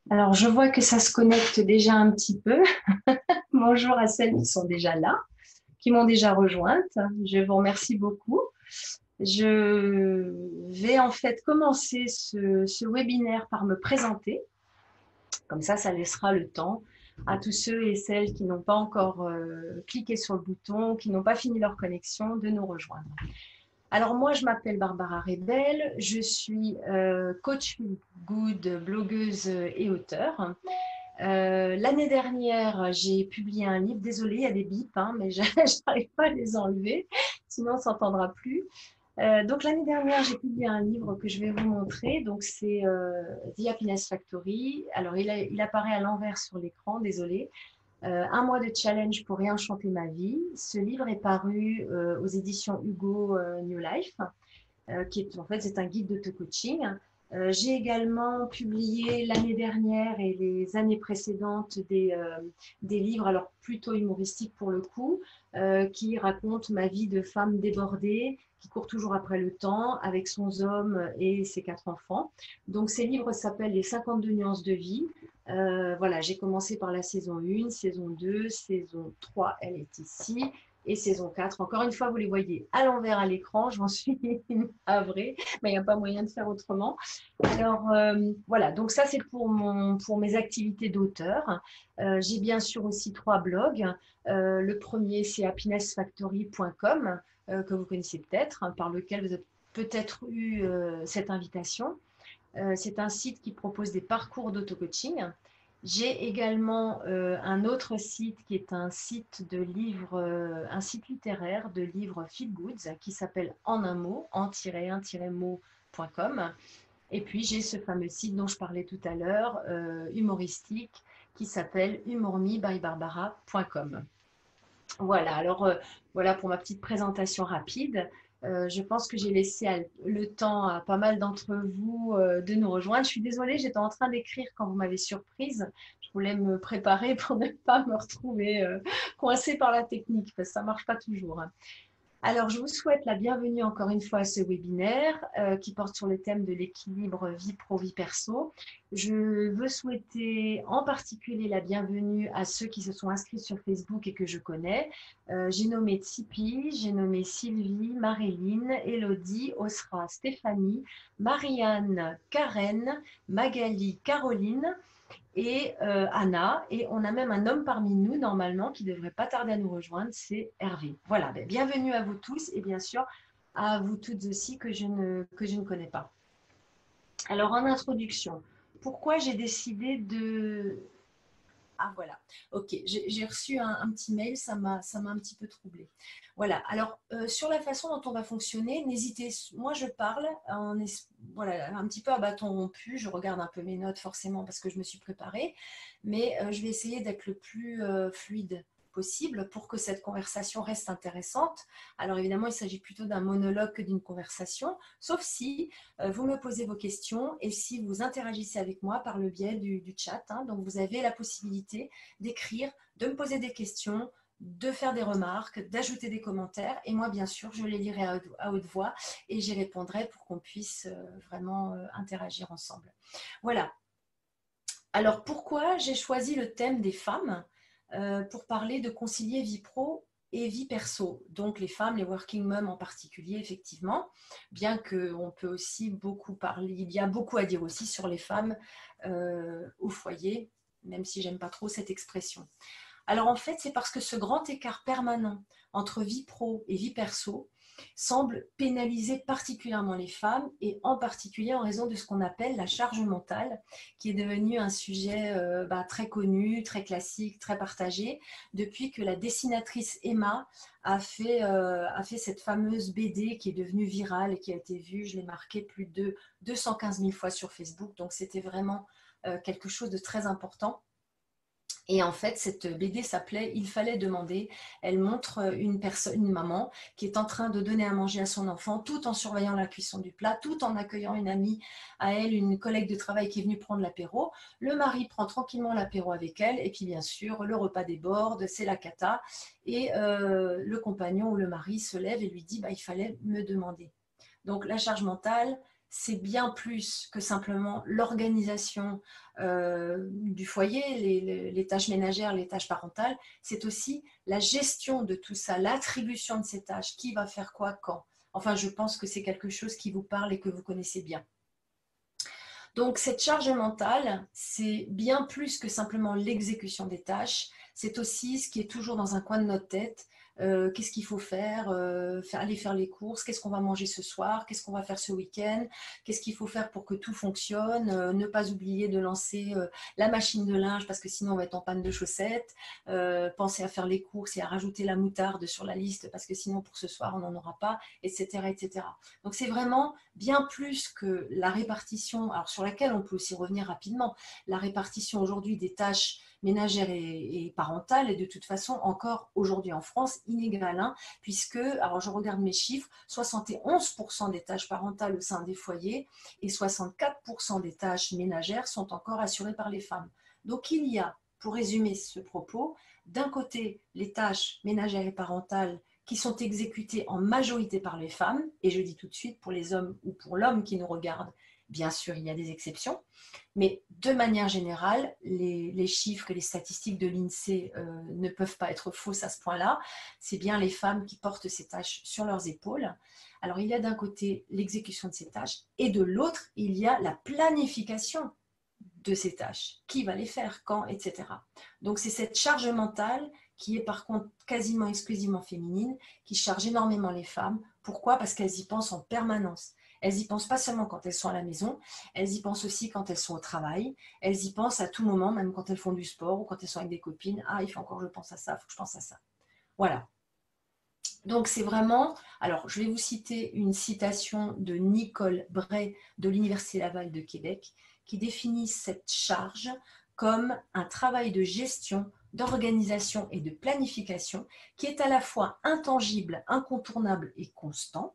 Alors, je vois que ça se connecte déjà un petit peu. Bonjour à celles qui sont déjà là, qui m'ont déjà rejointe. Je vous remercie beaucoup. Je vais en fait commencer ce webinaire par me présenter. Comme ça laissera le temps à tous ceux et celles qui n'ont pas encore cliqué sur le bouton, qui n'ont pas fini leur connexion, de nous rejoindre. Alors moi, je m'appelle Barbara Rebel, je suis coach feel good, blogueuse et auteure. L'année dernière, j'ai publié un livre. Désolée, il y a des bips, hein, mais je n'arrive pas à les enlever, sinon on ne s'entendra plus. Donc l'année dernière, j'ai publié un livre que je vais vous montrer. Donc c'est The Happiness Factory. Alors il apparaît à l'envers sur l'écran, désolée. Un mois de challenge pour réenchanter ma vie. Ce livre est paru aux éditions Hugo New Life, qui est en fait c'est un guide d'auto-coaching. J'ai également publié l'année dernière et les années précédentes des livres, alors plutôt humoristiques pour le coup, qui racontent ma vie de femme débordée, qui court toujours après le temps, avec son homme et ses 4 enfants. Donc ces livres s'appellent Les 52 nuances de vie. Voilà, j'ai commencé par la saison 1, saison 2, saison 3, elle est ici, et saison 4. Encore une fois, vous les voyez à l'envers à l'écran, j'en suis navrée, mais il n'y a pas moyen de faire autrement. Alors voilà, donc ça c'est pour mes activités d'auteur. J'ai bien sûr aussi 3 blogs. Le premier c'est happinessfactory.com que vous connaissez peut-être, hein, par lequel vous avez peut-être eu cette invitation. C'est un site qui propose des parcours d'auto-coaching. J'ai également un autre site qui est un site de livres, un site littéraire de livres feel goods qui s'appelle En un mot, en-un-mot.com. Et puis j'ai ce fameux site dont je parlais tout à l'heure, humoristique, qui s'appelle humorme-by-barbara.com. Voilà, alors voilà pour ma petite présentation rapide. Je pense que j'ai laissé le temps à pas mal d'entre vous de nous rejoindre. Je suis désolée, j'étais en train d'écrire quand vous m'avez surprise. Je voulais me préparer pour ne pas me retrouver coincée par la technique, parce que ça ne marche pas toujours, hein. Alors, je vous souhaite la bienvenue encore une fois à ce webinaire qui porte sur le thème de l'équilibre vie pro-vie perso. Je veux souhaiter en particulier la bienvenue à ceux qui se sont inscrits sur Facebook et que je connais. J'ai nommé Tsipi, j'ai nommé Sylvie, Maréline, Elodie, Osra, Stéphanie, Marianne, Karen, Magali, Caroline et Anna. Et on a même un homme parmi nous, normalement, qui ne devrait pas tarder à nous rejoindre, c'est Hervé. Voilà, ben, bienvenue à vous tous et bien sûr à vous toutes aussi que je ne connais pas. Alors, en introduction, pourquoi j'ai décidé de... Ah voilà, ok, j'ai reçu un petit mail, ça m'a un petit peu troublée. Voilà, alors sur la façon dont on va fonctionner, n'hésitez, moi je parle, voilà, un petit peu à bâton rompu, je regarde un peu mes notes forcément parce que je me suis préparée, mais je vais essayer d'être le plus fluide possible pour que cette conversation reste intéressante. Alors évidemment, il s'agit plutôt d'un monologue que d'une conversation, sauf si vous me posez vos questions et si vous interagissez avec moi par le biais du chat, hein. Donc vous avez la possibilité d'écrire, de me poser des questions, de faire des remarques, d'ajouter des commentaires. Et moi, bien sûr, je les lirai à haute voix et j'y répondrai pour qu'on puisse vraiment interagir ensemble. Voilà. Alors, pourquoi j'ai choisi le thème des femmes pour parler de concilier vie pro et vie perso, donc les femmes, les working moms en particulier, effectivement, bien qu'on peut aussi beaucoup parler, il y a beaucoup à dire aussi sur les femmes au foyer, même si j'aime pas trop cette expression. Alors en fait, c'est parce que ce grand écart permanent entre vie pro et vie perso semble pénaliser particulièrement les femmes et en particulier en raison de ce qu'on appelle la charge mentale, qui est devenu un sujet très connu, très classique, très partagé, depuis que la dessinatrice Emma a fait cette fameuse BD qui est devenue virale et qui a été vue, je l'ai marqué, plus de 215 000 fois sur Facebook, donc c'était vraiment quelque chose de très important. Et en fait, cette BD s'appelait Il fallait demander. Elle montre une maman qui est en train de donner à manger à son enfant tout en surveillant la cuisson du plat, tout en accueillant une amie à elle, une collègue de travail qui est venue prendre l'apéro. Le mari prend tranquillement l'apéro avec elle et puis bien sûr, le repas déborde, c'est la cata. Et le compagnon ou le mari se lève et lui dit il fallait me demander. Donc la charge mentale, c'est bien plus que simplement l'organisation du foyer, les tâches ménagères, les tâches parentales. C'est aussi la gestion de tout ça, l'attribution de ces tâches, qui va faire quoi, quand. Enfin, je pense que c'est quelque chose qui vous parle et que vous connaissez bien. Donc, cette charge mentale, c'est bien plus que simplement l'exécution des tâches. C'est aussi ce qui est toujours dans un coin de notre tête. Qu'est-ce qu'il faut faire, aller faire les courses, qu'est-ce qu'on va manger ce soir, qu'est-ce qu'on va faire ce week-end, qu'est-ce qu'il faut faire pour que tout fonctionne, ne pas oublier de lancer la machine de linge parce que sinon on va être en panne de chaussettes, penser à faire les courses et à rajouter la moutarde sur la liste parce que sinon pour ce soir on n'en aura pas, etc., etc. Donc c'est vraiment bien plus que la répartition, alors sur laquelle on peut aussi revenir rapidement, la répartition aujourd'hui des tâches ménagères et parentales est de toute façon encore aujourd'hui en France inégale, hein, puisque, alors je regarde mes chiffres, 71% des tâches parentales au sein des foyers et 64% des tâches ménagères sont encore assurées par les femmes. Donc il y a, pour résumer ce propos, d'un côté les tâches ménagères et parentales qui sont exécutées en majorité par les femmes, et je dis tout de suite pour les hommes ou pour l'homme qui nous regarde, bien sûr il y a des exceptions, mais de manière générale, les chiffres et les statistiques de l'INSEE ne peuvent pas être fausses à ce point-là. C'est bien les femmes qui portent ces tâches sur leurs épaules. Alors il y a d'un côté l'exécution de ces tâches et de l'autre, il y a la planification de ces tâches. Qui va les faire, quand, etc. Donc c'est cette charge mentale qui est par contre quasiment exclusivement féminine, qui charge énormément les femmes. Pourquoi? Parce qu'elles y pensent en permanence. Elles y pensent pas seulement quand elles sont à la maison, elles y pensent aussi quand elles sont au travail, elles y pensent à tout moment, même quand elles font du sport ou quand elles sont avec des copines. Ah, il faut encore que je pense à ça, il faut que je pense à ça. Voilà. Donc c'est vraiment, alors je vais vous citer une citation de Nicole Bray de l'Université Laval de Québec qui définit cette charge comme un travail de gestion, d'organisation et de planification qui est à la fois intangible, incontournable et constant,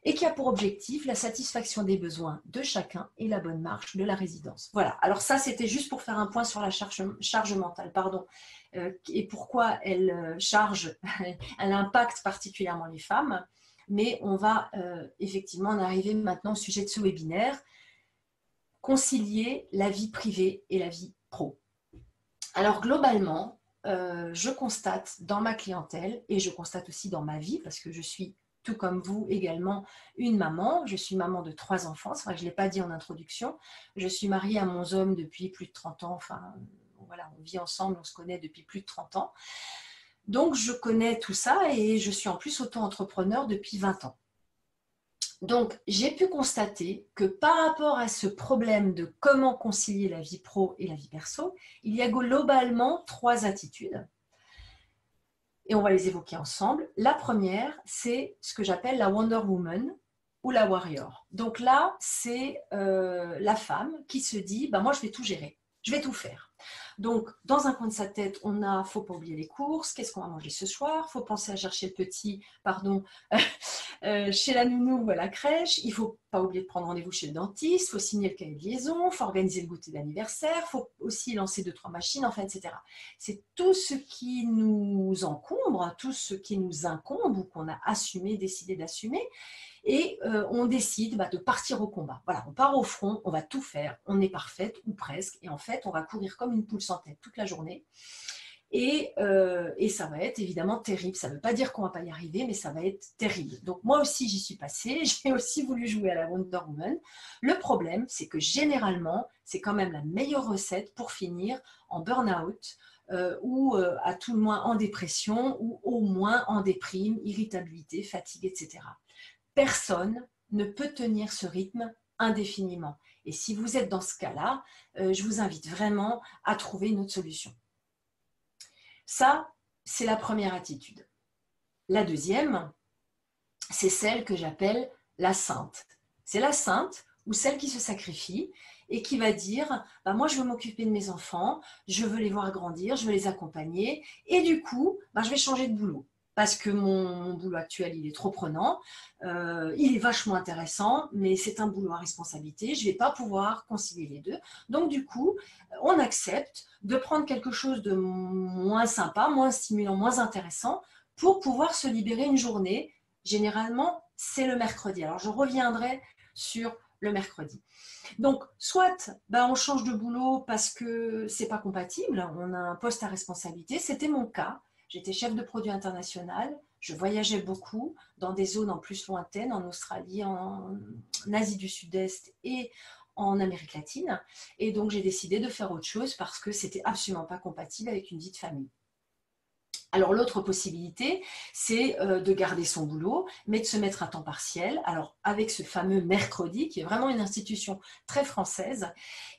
et qui a pour objectif la satisfaction des besoins de chacun et la bonne marche de la résidence. Voilà, alors ça c'était juste pour faire un point sur la charge mentale, pardon, et pourquoi elle charge, elle impacte particulièrement les femmes, mais on va effectivement en arriver maintenant au sujet de ce webinaire, concilier la vie privée et la vie pro. Alors globalement, je constate dans ma clientèle, et je constate aussi dans ma vie, parce que je suis tout comme vous également une maman. Je suis maman de 3 enfants, c'est vrai que je ne l'ai pas dit en introduction. Je suis mariée à mon homme depuis plus de 30 ans, enfin voilà, on vit ensemble, on se connaît depuis plus de 30 ans. Donc je connais tout ça et je suis en plus auto-entrepreneur depuis 20 ans. Donc j'ai pu constater que par rapport à ce problème de comment concilier la vie pro et la vie perso, il y a globalement 3 attitudes. Et on va les évoquer ensemble. La première, c'est ce que j'appelle la Wonder Woman ou la Warrior. Donc là, c'est la femme qui se dit, bah, moi je vais tout gérer, je vais tout faire. Donc, dans un coin de sa tête, on a, faut pas oublier les courses, qu'est-ce qu'on va manger ce soir, faut penser à chercher le petit, pardon, chez la nounou ou à la crèche, il faut pas oublier de prendre rendez-vous chez le dentiste, faut signer le cahier de liaison, faut organiser le goûter d'anniversaire, faut aussi lancer 2-3 machines, enfin, etc. C'est tout ce qui nous encombre, tout ce qui nous incombe ou qu'on a assumé, décidé d'assumer. Et on décide de partir au combat. Voilà, on part au front, on va tout faire, on est parfaite ou presque, et en fait, on va courir comme une poule sans tête toute la journée. Et ça va être évidemment terrible. Ça ne veut pas dire qu'on ne va pas y arriver, mais ça va être terrible. Donc moi aussi, j'y suis passée. J'ai aussi voulu jouer à la Wonder Woman. Le problème, c'est que généralement, c'est quand même la meilleure recette pour finir en burn-out, ou à tout le moins en dépression, ou au moins en déprime, irritabilité, fatigue, etc. Personne ne peut tenir ce rythme indéfiniment. Et si vous êtes dans ce cas-là, je vous invite vraiment à trouver une autre solution. Ça, c'est la première attitude. La deuxième, c'est celle que j'appelle la sainte. C'est la sainte ou celle qui se sacrifie et qui va dire bah, moi je veux m'occuper de mes enfants, je veux les voir grandir, je veux les accompagner et du coup je vais changer de boulot parce que mon boulot actuel il est trop prenant, il est vachement intéressant mais c'est un boulot à responsabilité, je ne vais pas pouvoir concilier les deux, donc du coup on accepte de prendre quelque chose de moins sympa, moins stimulant, moins intéressant pour pouvoir se libérer une journée. Généralement c'est le mercredi. Alors je reviendrai sur le mercredi. Donc, soit on change de boulot parce que c'est pas compatible, on a un poste à responsabilité. C'était mon cas. J'étais chef de produit international. Je voyageais beaucoup dans des zones en plus lointaines, en Australie, en Asie du Sud-Est et en Amérique latine. Et donc, j'ai décidé de faire autre chose parce que c'était absolument pas compatible avec une vie de famille. Alors l'autre possibilité, c'est de garder son boulot, mais de se mettre à temps partiel. Alors avec ce fameux mercredi, qui est vraiment une institution très française.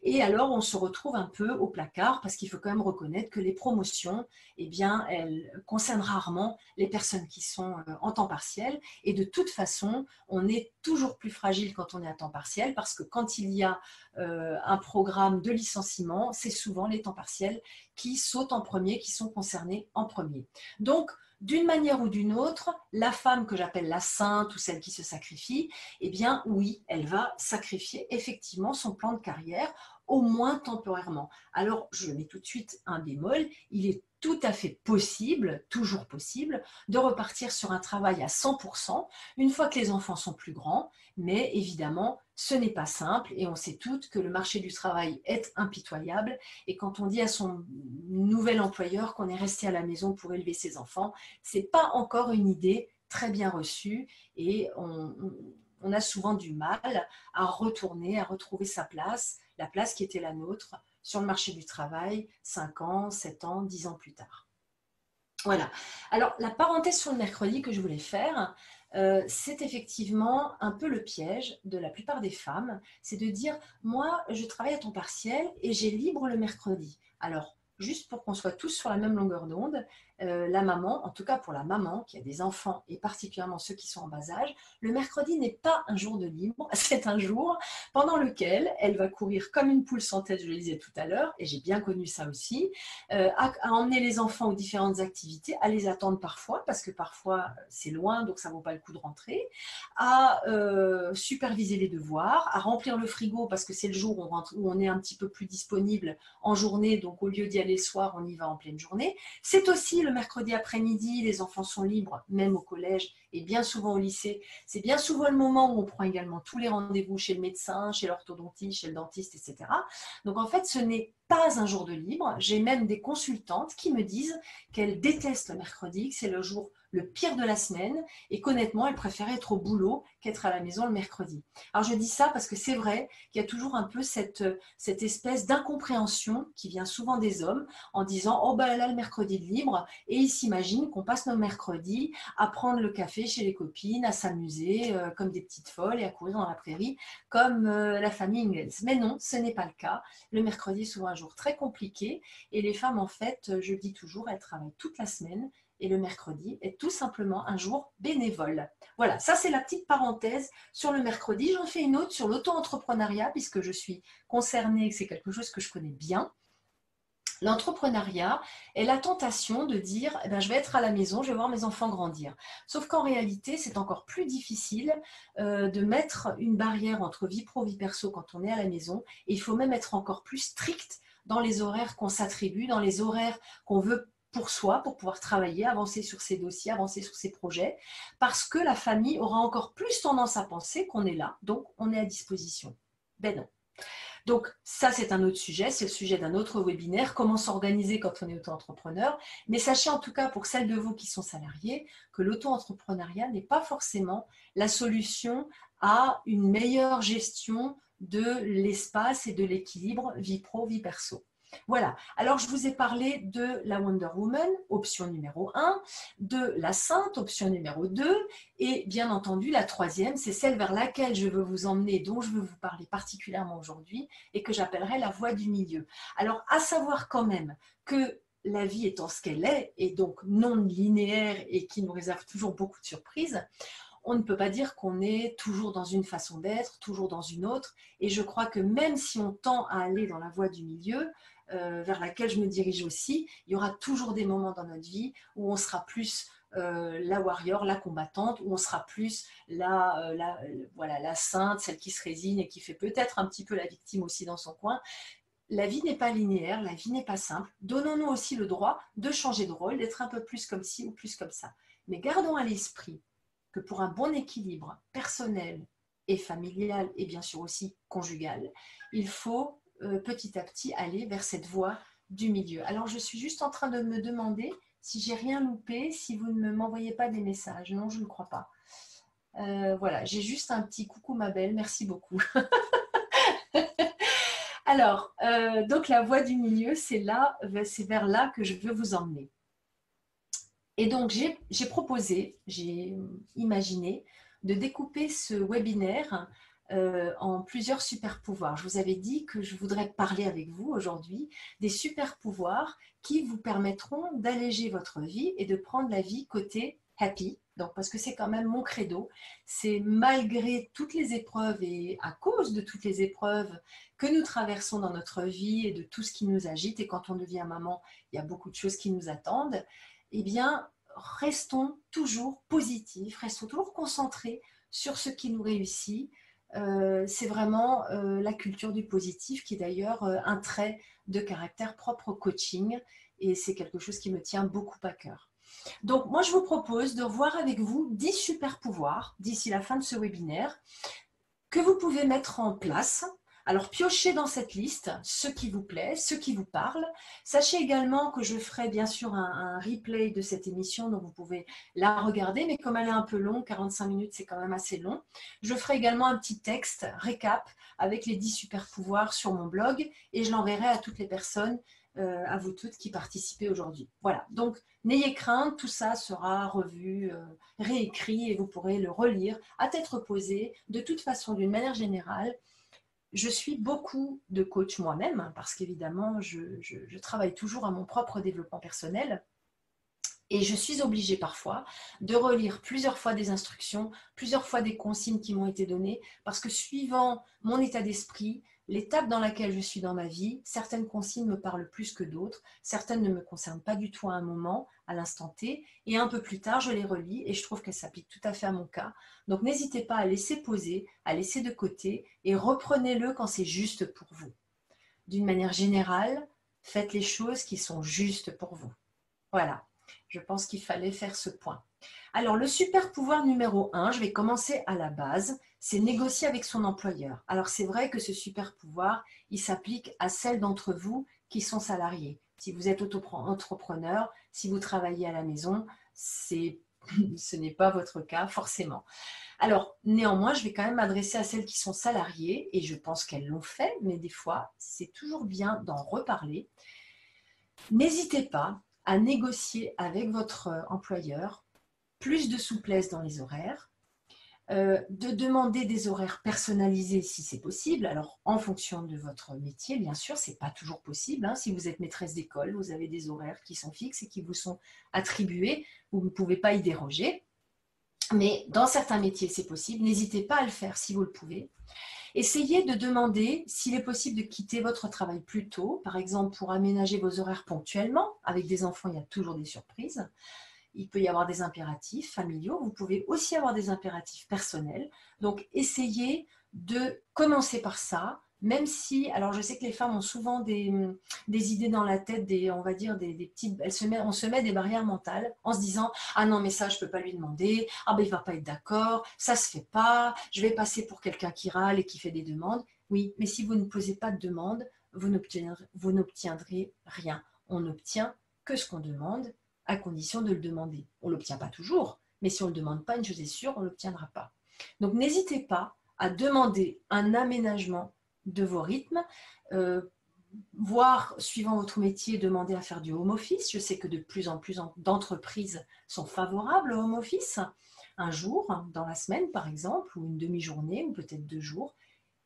Et alors on se retrouve un peu au placard, parce qu'il faut quand même reconnaître que les promotions, eh bien, elles concernent rarement les personnes qui sont en temps partiel. Et de toute façon, on est toujours plus fragile quand on est à temps partiel, parce que quand il y a un programme de licenciement, c'est souvent les temps partiels qui sautent en premier, qui sont concernés en premier. Donc, d'une manière ou d'une autre, la femme que j'appelle la sainte ou celle qui se sacrifie, eh bien oui, elle va sacrifier effectivement son plan de carrière, au moins temporairement. Alors, je mets tout de suite un bémol, il est tout à fait possible, toujours possible, de repartir sur un travail à 100% une fois que les enfants sont plus grands, mais évidemment, ce n'est pas simple et on sait toutes que le marché du travail est impitoyable et quand on dit à son nouvel employeur qu'on est resté à la maison pour élever ses enfants, ce n'est pas encore une idée très bien reçue et on a souvent du mal à retourner, à retrouver sa place, la place qui était la nôtre sur le marché du travail 5 ans, 7 ans, 10 ans plus tard. Voilà. Alors, la parenthèse sur le mercredi que je voulais faire, c'est effectivement un peu le piège de la plupart des femmes, c'est de dire, moi, je travaille à temps partiel et j'ai libre le mercredi. Alors, juste pour qu'on soit tous sur la même longueur d'onde, la maman, en tout cas pour la maman qui a des enfants et particulièrement ceux qui sont en bas âge, le mercredi n'est pas un jour de libre, c'est un jour pendant lequel elle va courir comme une poule sans tête, je le disais tout à l'heure, et j'ai bien connu ça aussi, à emmener les enfants aux différentes activités, à les attendre parfois, parce que parfois c'est loin, donc ça ne vaut pas le coup de rentrer, à superviser les devoirs, à remplir le frigo, parce que c'est le jour où on est un petit peu plus disponible en journée, donc au lieu d'y aller le soir, on y va en pleine journée. C'est aussi le mercredi après-midi, les enfants sont libres, même au collège et bien souvent au lycée. C'est bien souvent le moment où on prend également tous les rendez-vous chez le médecin, chez l'orthodontiste, chez le dentiste, etc. Donc en fait, ce n'est pas un jour de libre. J'ai même des consultantes qui me disent qu'elles détestent le mercredi, que c'est le jour le pire de la semaine et qu'honnêtement, elles préfèrent être au boulot qu'être à la maison le mercredi. Alors je dis ça parce que c'est vrai qu'il y a toujours un peu cette espèce d'incompréhension qui vient souvent des hommes en disant « Oh ben là, le mercredi de libre » et ils s'imaginent qu'on passe nos mercredis à prendre le café chez les copines, à s'amuser comme des petites folles et à courir dans la prairie comme la famille Ingalls. Mais non, ce n'est pas le cas. Le mercredi est souvent un jour très compliqué et les femmes, en fait, je le dis toujours, elles travaillent toute la semaine et le mercredi est tout simplement un jour bénévole. Voilà, ça c'est la petite parenthèse sur le mercredi. J'en fais une autre sur l'auto-entrepreneuriat puisque je suis concernée, c'est quelque chose que je connais bien. L'entrepreneuriat est la tentation de dire eh ben, je vais être à la maison, je vais voir mes enfants grandir. Sauf qu'en réalité, c'est encore plus difficile de mettre une barrière entre vie pro, vie perso quand on est à la maison. Et il faut même être encore plus strict dans les horaires qu'on s'attribue, dans les horaires qu'on veut pour soi, pour pouvoir travailler, avancer sur ses dossiers, avancer sur ses projets, parce que la famille aura encore plus tendance à penser qu'on est là, donc on est à disposition. Ben non. Donc ça, c'est un autre sujet, c'est le sujet d'un autre webinaire, comment s'organiser quand on est auto-entrepreneur. Mais sachez en tout cas pour celles de vous qui sont salariés que l'auto-entrepreneuriat n'est pas forcément la solution à une meilleure gestion de l'espace et de l'équilibre vie pro, vie perso. Voilà, alors je vous ai parlé de la Wonder Woman, option numéro 1, de la Sainte, option numéro 2, et bien entendu la troisième, c'est celle vers laquelle je veux vous emmener, dont je veux vous parler particulièrement aujourd'hui, et que j'appellerai la voie du milieu. Alors, à savoir quand même que la vie étant ce qu'elle est, et donc non linéaire et qui nous réserve toujours beaucoup de surprises, on ne peut pas dire qu'on est toujours dans une façon d'être, toujours dans une autre. Et je crois que même si on tend à aller dans la voie du milieu, vers laquelle je me dirige aussi, il y aura toujours des moments dans notre vie où on sera plus la warrior, la combattante, où on sera plus voilà, la sainte, celle qui se résigne et qui fait peut-être un petit peu la victime aussi dans son coin. La vie n'est pas linéaire, la vie n'est pas simple. Donnons-nous aussi le droit de changer de rôle, d'être un peu plus comme ci ou plus comme ça. Mais gardons à l'esprit que pour un bon équilibre personnel, et familiale et bien sûr aussi conjugale, il faut petit à petit aller vers cette voie du milieu. Alors, je suis juste en train de me demander si j'ai rien loupé, si vous ne m'envoyez pas des messages. Non, je ne crois pas. Voilà, j'ai juste un petit coucou ma belle, merci beaucoup. Alors, donc la voie du milieu, c'est là, c'est vers là que je veux vous emmener. Et donc, j'ai proposé, j'ai imaginé de découper ce webinaire en plusieurs super pouvoirs. Je vous avais dit que je voudrais parler avec vous aujourd'hui des super pouvoirs qui vous permettront d'alléger votre vie et de prendre la vie côté happy. Donc, parce que c'est quand même mon credo, c'est malgré toutes les épreuves et à cause de toutes les épreuves que nous traversons dans notre vie et de tout ce qui nous agite, et quand on devient maman, il y a beaucoup de choses qui nous attendent, eh bien, restons toujours positifs, restons toujours concentrés sur ce qui nous réussit. C'est vraiment la culture du positif qui est d'ailleurs un trait de caractère propre au coaching et c'est quelque chose qui me tient beaucoup à cœur. Donc moi je vous propose de revoir avec vous 10 super pouvoirs d'ici la fin de ce webinaire que vous pouvez mettre en place. Alors, piochez dans cette liste ce qui vous plaît, ce qui vous parle. Sachez également que je ferai bien sûr un replay de cette émission, donc vous pouvez la regarder, mais comme elle est un peu longue, 45 minutes, c'est quand même assez long. Je ferai également un petit texte récap avec les 10 super pouvoirs sur mon blog et je l'enverrai à toutes les personnes, à vous toutes qui participez aujourd'hui. Voilà, donc n'ayez crainte, tout ça sera revu, réécrit et vous pourrez le relire à tête reposée. De toute façon, d'une manière générale, je suis beaucoup de coachs moi-même parce qu'évidemment, je travaille toujours à mon propre développement personnel et je suis obligée parfois de relire plusieurs fois des instructions, plusieurs fois des consignes qui m'ont été données parce que suivant mon état d'esprit, l'étape dans laquelle je suis dans ma vie, certaines consignes me parlent plus que d'autres, certaines ne me concernent pas du tout à un moment, à l'instant T, et un peu plus tard, je les relis et je trouve qu'elles s'appliquent tout à fait à mon cas. Donc n'hésitez pas à laisser poser, à laisser de côté et reprenez-le quand c'est juste pour vous. D'une manière générale, faites les choses qui sont justes pour vous. Voilà, je pense qu'il fallait faire ce point. Alors, le super pouvoir numéro 1, je vais commencer à la base, c'est négocier avec son employeur. Alors, c'est vrai que ce super pouvoir, il s'applique à celles d'entre vous qui sont salariés. Si vous êtes entrepreneur, si vous travaillez à la maison, ce n'est pas votre cas forcément. Alors, néanmoins, je vais quand même m'adresser à celles qui sont salariées et je pense qu'elles l'ont fait, mais des fois, c'est toujours bien d'en reparler. N'hésitez pas à négocier avec votre employeur plus de souplesse dans les horaires, de demander des horaires personnalisés si c'est possible. Alors, en fonction de votre métier, bien sûr, ce n'est pas toujours possible. Hein. Si vous êtes maîtresse d'école, vous avez des horaires qui sont fixes et qui vous sont attribués. Vous ne pouvez pas y déroger. Mais dans certains métiers, c'est possible. N'hésitez pas à le faire si vous le pouvez. Essayez de demander s'il est possible de quitter votre travail plus tôt, par exemple pour aménager vos horaires ponctuellement. Avec des enfants, il y a toujours des surprises. Il peut y avoir des impératifs familiaux. Vous pouvez aussi avoir des impératifs personnels. Donc, essayez de commencer par ça, même si, alors je sais que les femmes ont souvent des idées dans la tête, on va dire des petites, on se met des barrières mentales en se disant « Ah non, mais ça, je ne peux pas lui demander. Ah ben, il ne va pas être d'accord. Ça ne se fait pas. Je vais passer pour quelqu'un qui râle et qui fait des demandes. » Oui, mais si vous ne posez pas de demande, vous n'obtiendrez rien. On n'obtient que ce qu'on demande à condition de le demander. On ne l'obtient pas toujours, mais si on ne le demande pas, une chose est sûre, on ne l'obtiendra pas. Donc n'hésitez pas à demander un aménagement de vos rythmes, voire, suivant votre métier, demander à faire du home office. Je sais que de plus en plus d'entreprises sont favorables au home office, un jour dans la semaine par exemple, ou une demi-journée, ou peut-être 2 jours.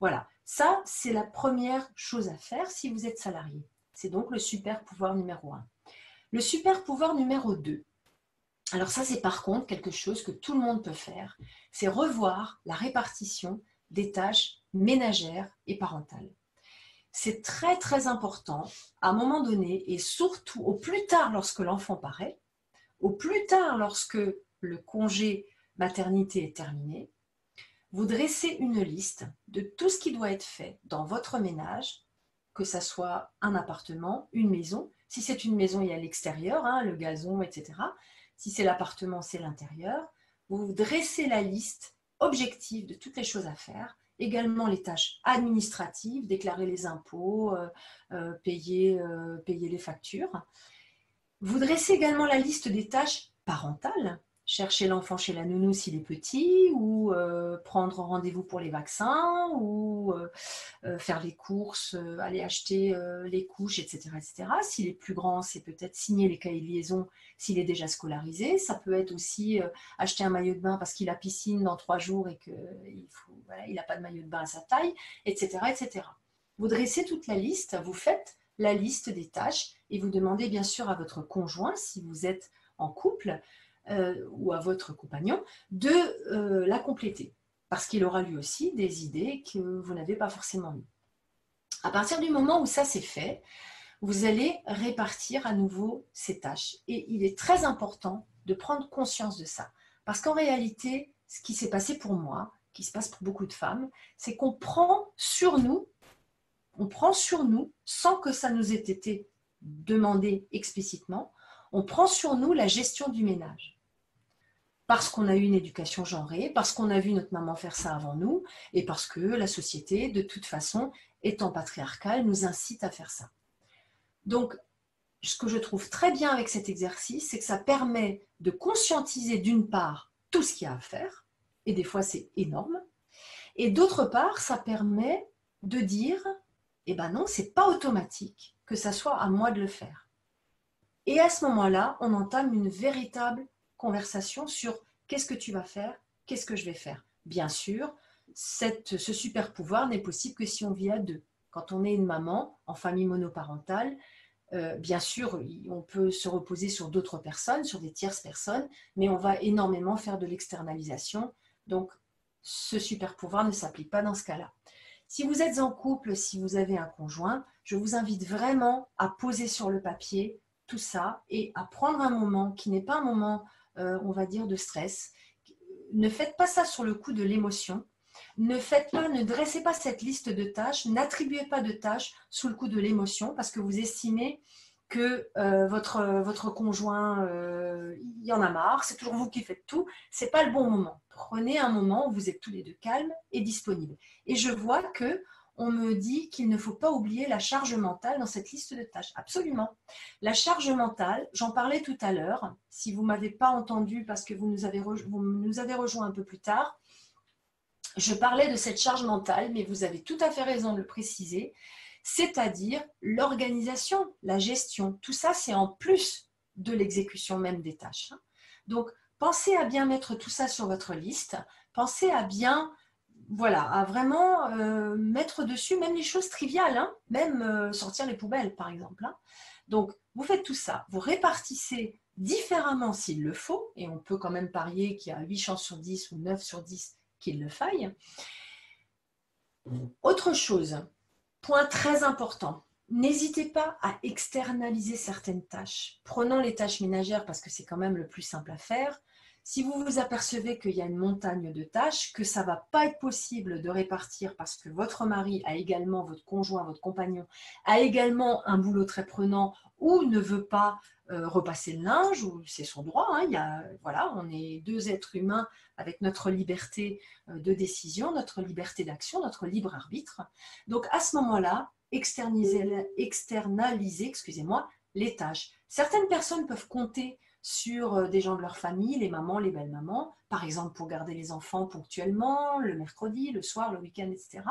Voilà, ça c'est la première chose à faire si vous êtes salarié. C'est donc le super pouvoir numéro 1. Le super pouvoir numéro 2, alors ça c'est par contre quelque chose que tout le monde peut faire, c'est revoir la répartition des tâches ménagères et parentales. C'est très très important à un moment donné et surtout au plus tard lorsque l'enfant paraît, au plus tard lorsque le congé maternité est terminé, vous dressez une liste de tout ce qui doit être fait dans votre ménage, que ça soit un appartement, une maison. Si c'est une maison, il y a l'extérieur, hein, le gazon, etc. Si c'est l'appartement, c'est l'intérieur. Vous dressez la liste objective de toutes les choses à faire, également les tâches administratives, déclarer les impôts, payer les factures. Vous dressez également la liste des tâches parentales, chercher l'enfant chez la nounou s'il est petit, ou prendre rendez-vous pour les vaccins, ou faire les courses, aller acheter les couches, etc., etc. S'il est plus grand, c'est peut-être signer les cahiers de liaison s'il est déjà scolarisé. Ça peut être aussi acheter un maillot de bain parce qu'il a piscine dans 3 jours et qu'il voilà, n'a pas de maillot de bain à sa taille, etc., etc. Vous dressez toute la liste, vous faites la liste des tâches et vous demandez bien sûr à votre conjoint, si vous êtes en couple, ou à votre compagnon, de la compléter. Parce qu'il aura lui aussi des idées que vous n'avez pas forcément eues. À partir du moment où ça c'est fait, vous allez répartir à nouveau ces tâches. Et il est très important de prendre conscience de ça. Parce qu'en réalité, ce qui s'est passé pour moi, qui se passe pour beaucoup de femmes, c'est qu'on prend sur nous, sans que ça nous ait été demandé explicitement, on prend sur nous la gestion du ménage. Parce qu'on a eu une éducation genrée, parce qu'on a vu notre maman faire ça avant nous, et parce que la société, de toute façon, étant patriarcale, nous incite à faire ça. Donc, ce que je trouve très bien avec cet exercice, c'est que ça permet de conscientiser d'une part tout ce qu'il y a à faire, et des fois c'est énorme, et d'autre part, ça permet de dire, eh ben non, c'est pas automatique que ça soit à moi de le faire. Et à ce moment-là, on entame une véritable conversation sur qu'est-ce que tu vas faire, qu'est-ce que je vais faire. Bien sûr, ce super pouvoir n'est possible que si on vit à deux. Quand on est une maman en famille monoparentale, bien sûr, on peut se reposer sur d'autres personnes, sur des tierces personnes, mais on va énormément faire de l'externalisation. Donc, ce super pouvoir ne s'applique pas dans ce cas-là. Si vous êtes en couple, si vous avez un conjoint, je vous invite vraiment à poser sur le papier tout ça et à prendre un moment qui n'est pas un moment, on va dire, de stress. Ne faites pas ça sur le coup de l'émotion. Ne dressez pas cette liste de tâches, n'attribuez pas de tâches sous le coup de l'émotion parce que vous estimez que votre conjoint, il y en a marre, c'est toujours vous qui faites tout, c'est pas le bon moment. Prenez un moment où vous êtes tous les deux calmes et disponibles. Et je vois que on me dit qu'il ne faut pas oublier la charge mentale dans cette liste de tâches. Absolument. La charge mentale, j'en parlais tout à l'heure. Si vous ne m'avez pas entendu parce que vous nous avez rejoint un peu plus tard, je parlais de cette charge mentale, mais vous avez tout à fait raison de le préciser, c'est-à-dire l'organisation, la gestion. Tout ça, c'est en plus de l'exécution même des tâches. Donc, pensez à bien mettre tout ça sur votre liste. Pensez à bien, voilà, à vraiment mettre dessus même les choses triviales, hein, même sortir les poubelles, par exemple. Hein. Donc, vous faites tout ça. Vous répartissez différemment s'il le faut, et on peut quand même parier qu'il y a 8 chances sur 10 ou 9 sur 10 qu'il le faille. Autre chose, point très important, n'hésitez pas à externaliser certaines tâches. Prenons les tâches ménagères parce que c'est quand même le plus simple à faire. Si vous vous apercevez qu'il y a une montagne de tâches, que ça ne va pas être possible de répartir parce que votre mari a également, votre conjoint, votre compagnon, a également un boulot très prenant ou ne veut pas repasser le linge, ou c'est son droit, hein, voilà, on est deux êtres humains avec notre liberté de décision, notre liberté d'action, notre libre arbitre. Donc à ce moment-là, externaliser, excusez-moi, les tâches. Certaines personnes peuvent compter sur des gens de leur famille, les mamans, les belles-mamans, par exemple pour garder les enfants ponctuellement, le mercredi, le soir, le week-end, etc.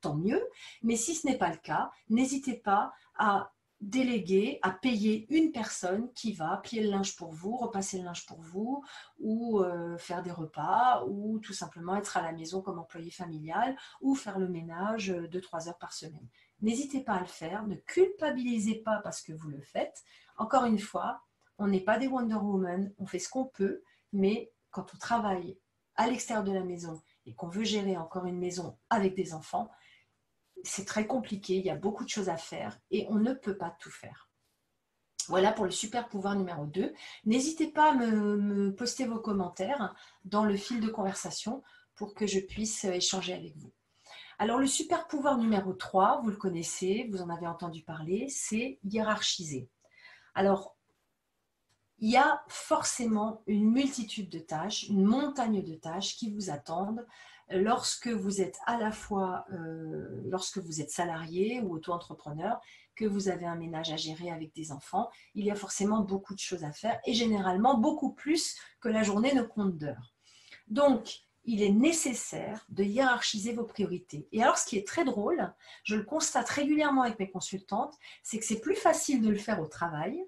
Tant mieux. Mais si ce n'est pas le cas, n'hésitez pas à déléguer, à payer une personne qui va plier le linge pour vous, repasser le linge pour vous, ou faire des repas, ou tout simplement être à la maison comme employé familial, ou faire le ménage 2-3 heures par semaine. N'hésitez pas à le faire, ne culpabilisez pas parce que vous le faites. Encore une fois, on n'est pas des Wonder Woman, on fait ce qu'on peut, mais quand on travaille à l'extérieur de la maison et qu'on veut gérer encore une maison avec des enfants, c'est très compliqué, il y a beaucoup de choses à faire et on ne peut pas tout faire. Voilà pour le super pouvoir numéro 2. N'hésitez pas à me poster vos commentaires dans le fil de conversation pour que je puisse échanger avec vous. Alors le super pouvoir numéro 3, vous le connaissez, vous en avez entendu parler, c'est hiérarchiser. Alors, il y a forcément une multitude de tâches, une montagne de tâches qui vous attendent lorsque vous êtes à la fois, lorsque vous êtes salarié ou auto-entrepreneur, que vous avez un ménage à gérer avec des enfants. Il y a forcément beaucoup de choses à faire et généralement beaucoup plus que la journée ne compte d'heures. Donc, il est nécessaire de hiérarchiser vos priorités. Et alors, ce qui est très drôle, je le constate régulièrement avec mes consultantes, c'est que c'est plus facile de le faire au travail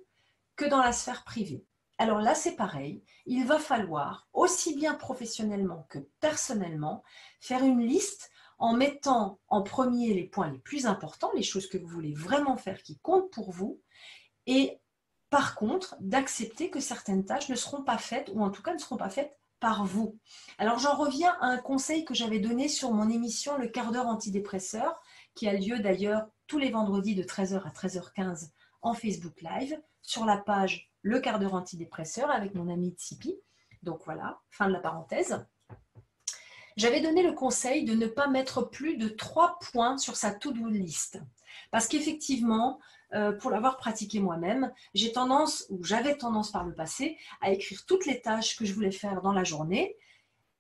que dans la sphère privée. Alors là, c'est pareil, il va falloir, aussi bien professionnellement que personnellement, faire une liste en mettant en premier les points les plus importants, les choses que vous voulez vraiment faire qui comptent pour vous, et par contre, d'accepter que certaines tâches ne seront pas faites, ou en tout cas ne seront pas faites par vous. Alors j'en reviens à un conseil que j'avais donné sur mon émission Le quart d'heure antidépresseur, qui a lieu d'ailleurs tous les vendredis de 13h à 13h15 en Facebook Live, sur la page Le quart d'heure antidépresseur avec mon ami Tsipi. Donc voilà, fin de la parenthèse. J'avais donné le conseil de ne pas mettre plus de 3 points sur sa to-do list. Parce qu'effectivement, pour l'avoir pratiqué moi-même, j'avais tendance par le passé à écrire toutes les tâches que je voulais faire dans la journée.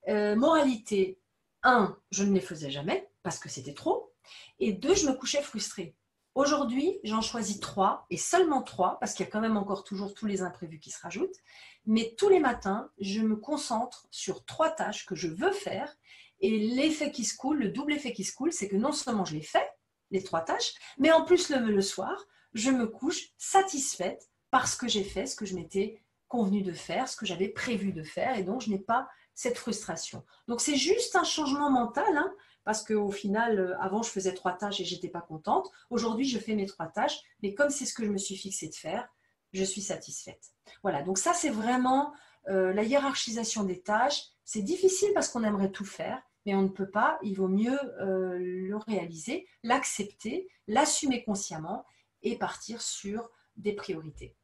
Moralité, 1, je ne les faisais jamais parce que c'était trop. Et 2, je me couchais frustrée. Aujourd'hui, j'en choisis 3 et seulement 3 parce qu'il y a quand même encore toujours tous les imprévus qui se rajoutent. Mais tous les matins, je me concentre sur 3 tâches que je veux faire et l'effet qui se coule, le double effet qui se coule, c'est que non seulement je les fais, les 3 tâches, mais en plus le soir, je me couche satisfaite parce que j'ai fait ce que je m'étais convenu de faire, ce que j'avais prévu de faire et donc je n'ai pas cette frustration. Donc c'est juste un changement mental, hein, parce qu'au final, avant je faisais 3 tâches et je n'étais pas contente. Aujourd'hui, je fais mes 3 tâches, mais comme c'est ce que je me suis fixé de faire, je suis satisfaite. Voilà, donc ça c'est vraiment la hiérarchisation des tâches. C'est difficile parce qu'on aimerait tout faire, mais on ne peut pas, il vaut mieux le réaliser, l'accepter, l'assumer consciemment et partir sur des priorités.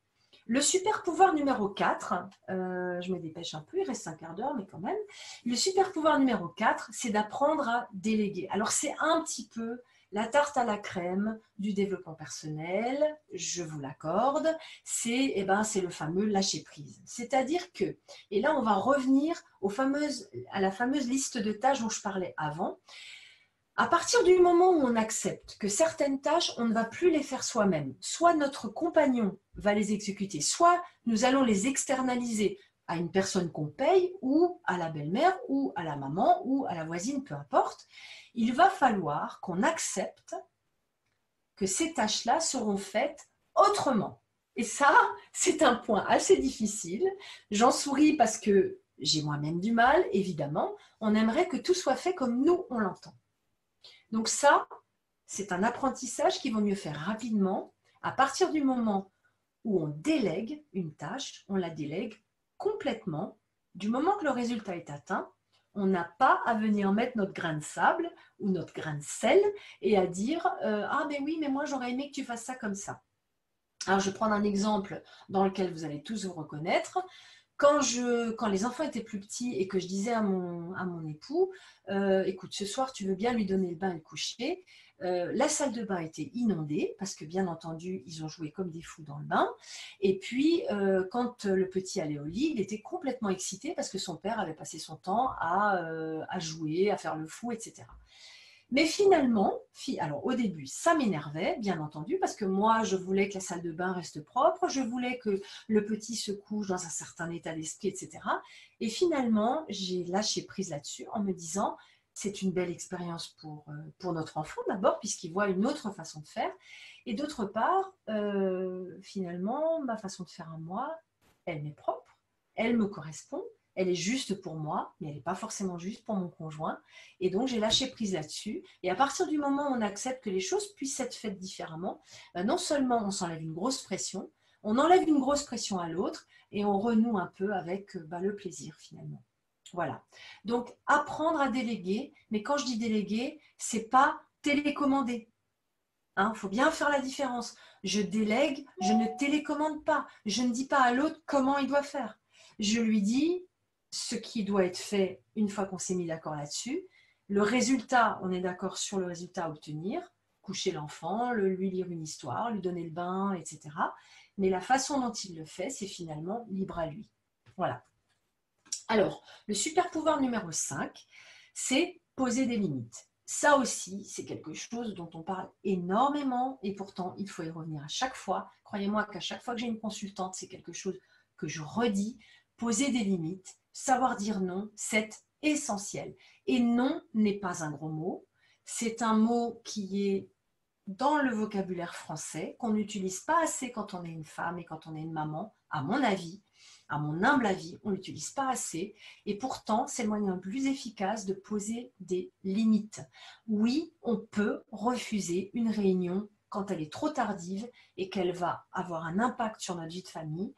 Le super pouvoir numéro 4, je me dépêche un peu, il reste un quart d'heure, mais quand même. Le super pouvoir numéro 4, c'est d'apprendre à déléguer. Alors, c'est un petit peu la tarte à la crème du développement personnel, je vous l'accorde, c'est le fameux lâcher prise. C'est-à-dire que, et là on va revenir à la fameuse liste de tâches dont je parlais avant, à partir du moment où on accepte que certaines tâches, on ne va plus les faire soi-même, soit notre compagnon va les exécuter, soit nous allons les externaliser à une personne qu'on paye ou à la belle-mère ou à la maman ou à la voisine, peu importe, il va falloir qu'on accepte que ces tâches-là seront faites autrement. Et ça, c'est un point assez difficile. J'en souris parce que j'ai moi-même du mal, évidemment. On aimerait que tout soit fait comme nous, on l'entend. Donc ça, c'est un apprentissage qu'il vaut mieux faire rapidement. À partir du moment où on délègue une tâche, on la délègue complètement. Du moment que le résultat est atteint, on n'a pas à venir mettre notre grain de sable ou notre grain de sel et à dire ah mais oui, mais moi j'aurais aimé que tu fasses ça comme ça. Alors je vais prendre un exemple dans lequel vous allez tous vous reconnaître. Quand les enfants étaient plus petits et que je disais à mon époux, écoute, ce soir, tu veux bien lui donner le bain et le coucher. La salle de bain était inondée parce que, bien entendu, ils ont joué comme des fous dans le bain. Et puis, quand le petit allait au lit, il était complètement excité parce que son père avait passé son temps à jouer, à faire le fou, etc. Mais finalement, alors au début, ça m'énervait, bien entendu, parce que moi, je voulais que la salle de bain reste propre, je voulais que le petit se couche dans un certain état d'esprit, etc. Et finalement, j'ai lâché prise là-dessus en me disant, c'est une belle expérience pour notre enfant d'abord, puisqu'il voit une autre façon de faire. Et d'autre part, finalement, ma façon de faire à moi, elle m'est propre, elle me correspond. Elle est juste pour moi, mais elle n'est pas forcément juste pour mon conjoint. Et donc, j'ai lâché prise là-dessus. Et à partir du moment où on accepte que les choses puissent être faites différemment, non seulement on s'enlève une grosse pression, on enlève une grosse pression à l'autre et on renoue un peu avec le plaisir finalement. Voilà. Donc, apprendre à déléguer. Mais quand je dis déléguer, c'est pas télécommander. Faut bien faire la différence. Je délègue, je ne télécommande pas. Je ne dis pas à l'autre comment il doit faire. Je lui dis ce qui doit être fait une fois qu'on s'est mis d'accord là-dessus. Le résultat, on est d'accord sur le résultat à obtenir. Coucher l'enfant, lui lire une histoire, lui donner le bain, etc. mais la façon dont il le fait, c'est finalement libre à lui. Voilà. Alors, le super pouvoir numéro 5, c'est poser des limites. Ça aussi, c'est quelque chose dont on parle énormément et pourtant, il faut y revenir à chaque fois. Croyez-moi qu'à chaque fois que j'ai une consultante, c'est quelque chose que je redis. Poser des limites, savoir dire non, c'est essentiel. Et non n'est pas un gros mot. C'est un mot qui est dans le vocabulaire français, qu'on n'utilise pas assez quand on est une femme et quand on est une maman, à mon avis, à mon humble avis, on ne l'utilise pas assez. Et pourtant, c'est le moyen le plus efficace de poser des limites. Oui, on peut refuser une réunion quand elle est trop tardive et qu'elle va avoir un impact sur notre vie de famille.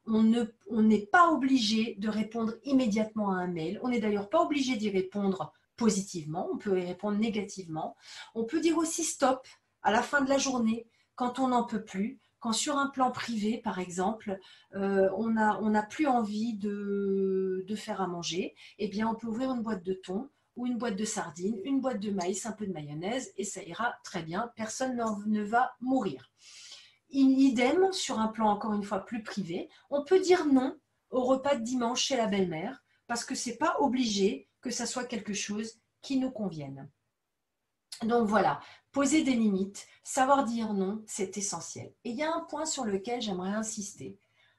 On n'est pas obligé de répondre immédiatement à un mail. On n'est d'ailleurs pas obligé d'y répondre positivement. On peut y répondre négativement. On peut dire aussi stop à la fin de la journée, quand on n'en peut plus, quand sur un plan privé, par exemple, on n'a plus envie de faire à manger, eh bien, on peut ouvrir une boîte de thon ou une boîte de sardines, une boîte de maïs, un peu de mayonnaise, et ça ira très bien, personne ne va mourir. Idem, sur un plan encore une fois plus privé, on peut dire non au repas de dimanche chez la belle-mère, parce que ce n'est pas obligé que ça soit quelque chose qui nous convienne. Donc voilà, poser des limites, savoir dire non, c'est essentiel. Et il y a un point sur lequel j'aimerais insister,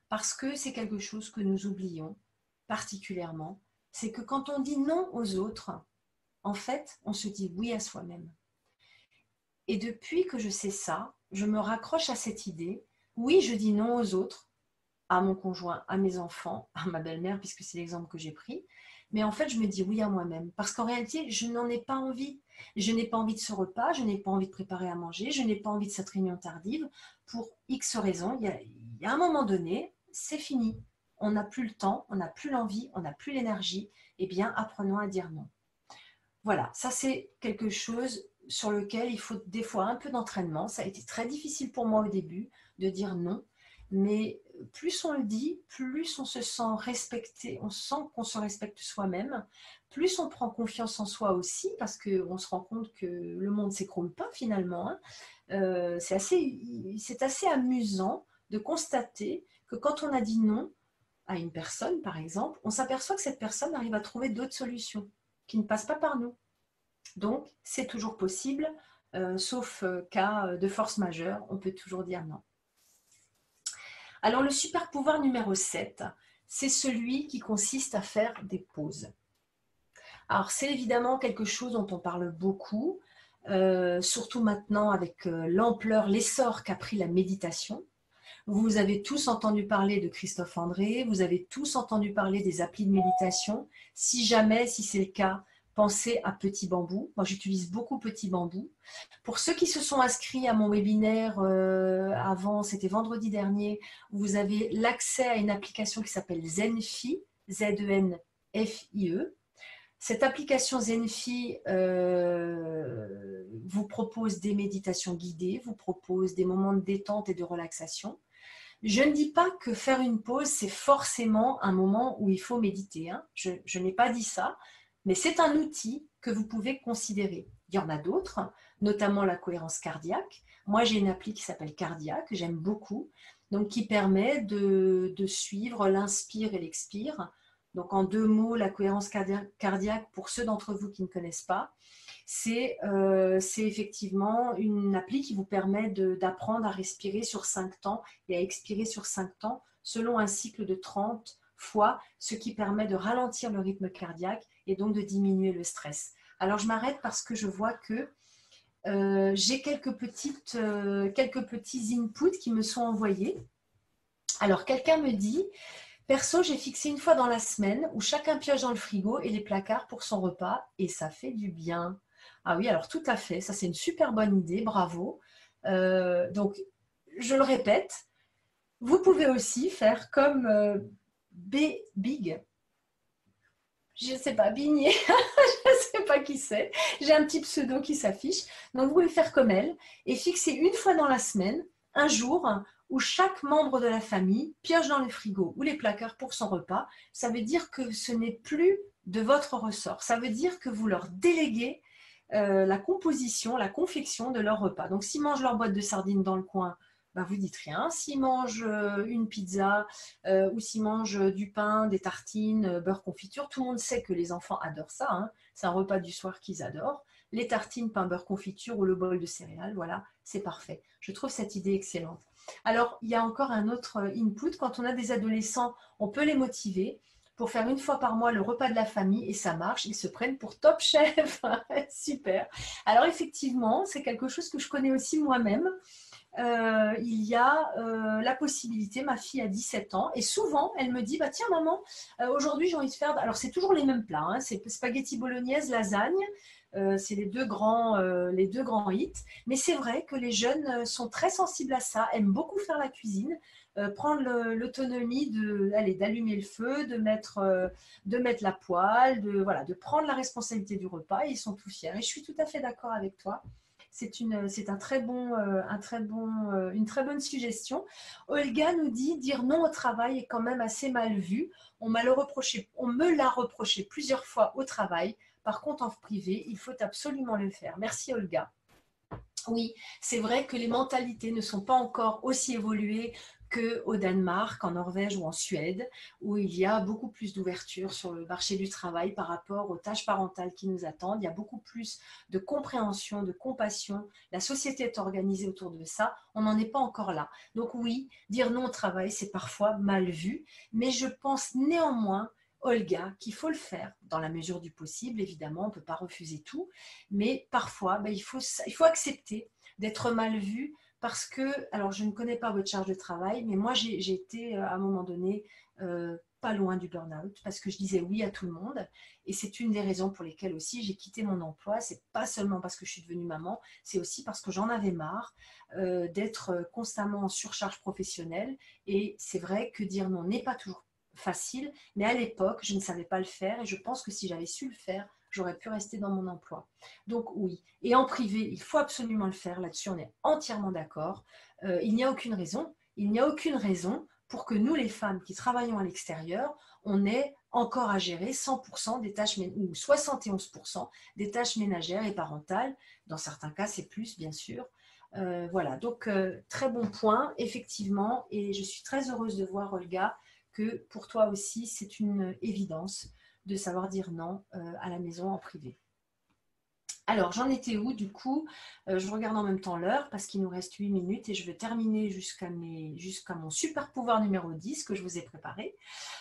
parce que c'est quelque chose que nous oublions particulièrement, c'est que quand on dit non aux autres, en fait, on se dit oui à soi-même. Et depuis que je sais ça, je me raccroche à cette idée, oui, je dis non aux autres, à mon conjoint, à mes enfants, à ma belle-mère, puisque c'est l'exemple que j'ai pris. Mais en fait, je me dis oui à moi-même. Parce qu'en réalité, je n'en ai pas envie. Je n'ai pas envie de ce repas, je n'ai pas envie de préparer à manger, je n'ai pas envie de cette réunion tardive. Pour X raisons, il y a un moment donné, c'est fini. On n'a plus le temps, on n'a plus l'envie, on n'a plus l'énergie. Eh bien, apprenons à dire non. Voilà, ça c'est quelque chose sur lequel il faut des fois un peu d'entraînement. Ça a été très difficile pour moi au début de dire non, mais plus on le dit, plus on se sent respecté, on sent qu'on se respecte soi-même, plus on prend confiance en soi aussi, parce qu'on se rend compte que le monde ne s'écroule pas finalement. Hein. C'est assez amusant de constater que quand on a dit non à une personne, par exemple, on s'aperçoit que cette personne arrive à trouver d'autres solutions qui ne passent pas par nous. Donc, c'est toujours possible, sauf cas de force majeure, on peut toujours dire non. Alors, le super pouvoir numéro 7, c'est celui qui consiste à faire des pauses. Alors, c'est évidemment quelque chose dont on parle beaucoup, surtout maintenant avec l'ampleur, l'essor qu'a pris la méditation. Vous avez tous entendu parler de Christophe André, vous avez tous entendu parler des applis de méditation. Si jamais, si c'est le cas, pensez à Petit Bambou. Moi, j'utilise beaucoup Petit Bambou. Pour ceux qui se sont inscrits à mon webinaire avant, c'était vendredi dernier, vous avez l'accès à une application qui s'appelle Zenfi, Z-E-N-F-I-E. Cette application Zenfi vous propose des méditations guidées, vous propose des moments de détente et de relaxation. Je ne dis pas que faire une pause, c'est forcément un moment où il faut méditer. Hein. Je n'ai pas dit ça, mais c'est un outil que vous pouvez considérer. Il y en a d'autres, notamment la cohérence cardiaque. Moi, j'ai une appli qui s'appelle Cardia, que j'aime beaucoup, donc qui permet de suivre l'inspire et l'expire. Donc, en 2 mots, la cohérence cardiaque, pour ceux d'entre vous qui ne connaissent pas, c'est effectivement une appli qui vous permet d'apprendre à respirer sur 5 temps et à expirer sur 5 temps selon un cycle de 30 fois, ce qui permet de ralentir le rythme cardiaque et donc de diminuer le stress. Alors, je m'arrête parce que je vois que j'ai quelques petits inputs qui me sont envoyés. Alors, quelqu'un me dit... Perso, j'ai fixé une fois dans la semaine où chacun pioche dans le frigo et les placards pour son repas et ça fait du bien. Ah oui, alors tout à fait, ça c'est une super bonne idée, bravo. Donc, je le répète, vous pouvez aussi faire comme Big, je ne sais pas, Bigné, je ne sais pas qui c'est, j'ai un petit pseudo qui s'affiche. Donc, vous pouvez faire comme elle et fixer une fois dans la semaine, un jour, où chaque membre de la famille pioche dans le frigo ou les placards pour son repas. Ça veut dire que ce n'est plus de votre ressort. Ça veut dire que vous leur déléguez la composition, la confection de leur repas. Donc, s'ils mangent leur boîte de sardines dans le coin, bah, vous dites rien. S'il mange une pizza ou s'il mange du pain, des tartines, beurre confiture, tout le monde sait que les enfants adorent ça, hein. C'est un repas du soir qu'ils adorent. Les tartines, pain, beurre confiture ou le bol de céréales, voilà, c'est parfait. Je trouve cette idée excellente. Alors, il y a encore un autre input. Quand on a des adolescents, on peut les motiver pour faire une fois par mois le repas de la famille et ça marche. Ils se prennent pour top chef. Super. Alors, effectivement, c'est quelque chose que je connais aussi moi-même. Il y a la possibilité, ma fille a 17 ans, et souvent elle me dit, bah tiens maman, aujourd'hui j'ai envie de faire, alors c'est toujours les mêmes plats, hein, c'est spaghetti bolognaise, lasagne, c'est les deux grands hits, mais c'est vrai que les jeunes sont très sensibles à ça, aiment beaucoup faire la cuisine, prendre l'autonomie d'allumer le feu, de mettre la poêle, voilà, de prendre la responsabilité du repas, et ils sont tout fiers. Et je suis tout à fait d'accord avec toi. C'est une très bonne suggestion. Olga nous dit, dire non au travail est quand même assez mal vu. On me l'a reproché plusieurs fois au travail. Par contre, en privé, il faut absolument le faire. Merci Olga. Oui, c'est vrai que les mentalités ne sont pas encore aussi évoluées qu'au Danemark, en Norvège ou en Suède, où il y a beaucoup plus d'ouverture sur le marché du travail par rapport aux tâches parentales qui nous attendent. Il y a beaucoup plus de compréhension, de compassion. La société est organisée autour de ça. On n'en est pas encore là. Donc oui, dire non au travail, c'est parfois mal vu, mais je pense néanmoins, Olga, qu'il faut le faire dans la mesure du possible. Évidemment, on ne peut pas refuser tout, mais parfois, il faut accepter d'être mal vu parce que, alors je ne connais pas votre charge de travail, mais moi j'ai été à un moment donné pas loin du burn-out parce que je disais oui à tout le monde et c'est une des raisons pour lesquelles aussi j'ai quitté mon emploi. C'est pas seulement parce que je suis devenue maman, c'est aussi parce que j'en avais marre d'être constamment en surcharge professionnelle et c'est vrai que dire non n'est pas toujours facile, mais à l'époque je ne savais pas le faire et je pense que si j'avais su le faire, j'aurais pu rester dans mon emploi. Donc oui, et en privé, il faut absolument le faire, là-dessus on est entièrement d'accord. Il n'y a aucune raison pour que nous les femmes qui travaillons à l'extérieur, on ait encore à gérer 100% des tâches ou 71% des tâches ménagères et parentales. Dans certains cas, c'est plus, bien sûr. Voilà, donc très bon point, effectivement, et je suis très heureuse de voir, Olga, que pour toi aussi, c'est une évidence de savoir dire non à la maison en privé. Alors, j'en étais où du coup? Je regarde en même temps l'heure parce qu'il nous reste 8 minutes et je vais terminer jusqu'à mon super pouvoir numéro 10 que je vous ai préparé.